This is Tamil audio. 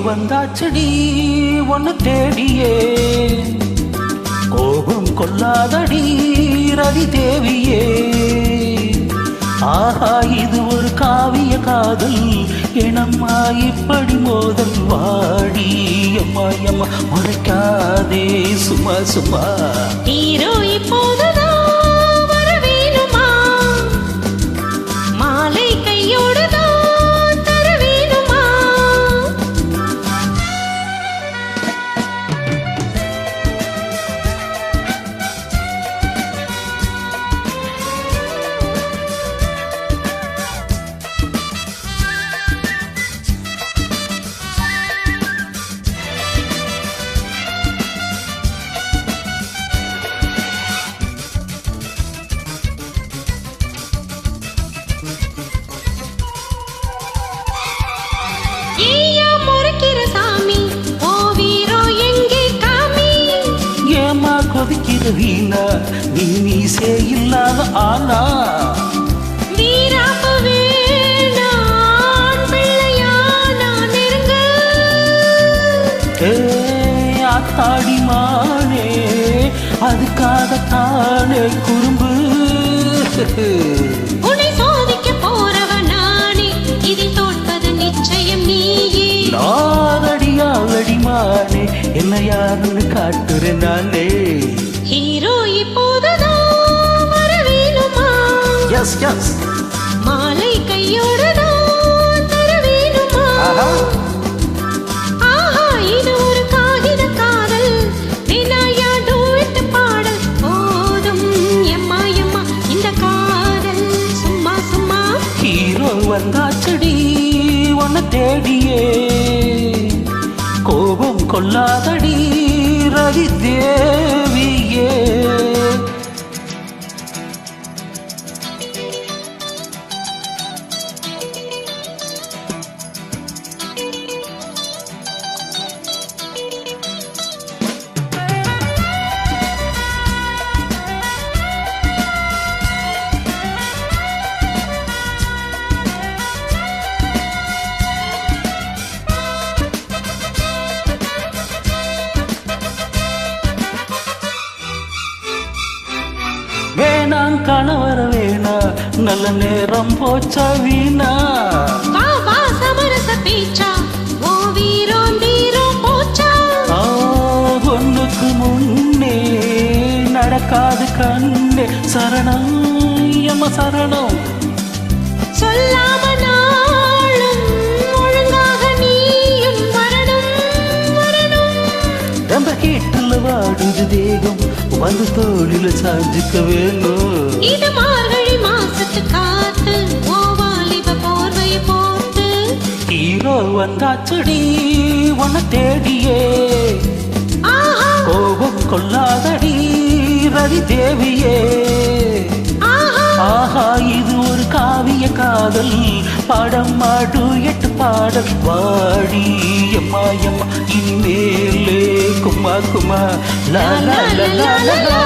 வந்தாச்சடி ஒன்னு தேடியே கோபம் கொள்ளாதடி ரதி தேவியே ஆஹா இது ஒரு காவிய காதல் எனம்மா இப்படி மோதல் வாடி அம்மா அம்மா முறைக்காதே சும்மா சும்மா ஹீரோ இப்போதுதான் வர வேணுமா மாலை கையோடு தான் தர வேணுமா கொதிக்கிற வீணா நீ மீசே இல்லாத ஆனா வீராப்பவே நான் பிள்ளையா நான் நெருங்க ஆத்தாடி மானே அதுக்காகத்தானே குறும்பு உன்னை சோதிக்க போறவன் நானே இதில் தோற்பது நிச்சயம் நீயே நாரடியாளடி மானே என்ன யாருன்னு காட்டுறேன் நானே ஹீரோ இப்போதுதான் வர வேணுமா எஸ் எஸ் மாலை கையோடு தான் தர வேணுமா ஆஹா இது ஒரு காகித காதல் வினாயா டூயட் பாடல் போதும் எம்மா எம்மா இந்த காதல் சும்மா சும்மா ஹீரோ வந்தாச்சடி உன்னை தேடியே கோபம் கொள்ளாதடி ரவி தேவியே வேணாம் கணவர வேணா நல்ல நேரம் போச்சா வீணா வா வா சமரச பேச்சா ஓ வீரோ தீரோ போச்சா ஒன்னுக்கு முன்னே நடக்காது கண்ணே சரணம் யம சரணம் சொல்லாம நாளும் ஒழுங்காக நீயும் வரணும் வரணும் ரொம்ப கேட்டுல வாடுது தேகம் வந்து தோளில சாஞ்சிக்க வேணும் இது மார்கழி மாசத்து காத்து ஓ வாலிப போர்வை போட்டு ஹீரோ வந்தாச்சடி உன்னை தேடியே கோபம் கொள்ளாதடி ரதி தேவியே ஆஹா இது ஒரு காவிய காதல் பாடம் மாடு எட்டு பாடல் வாடி அம்மா அம்மா இனிமேலே கும்மா கும்மா லா லா லா லா லா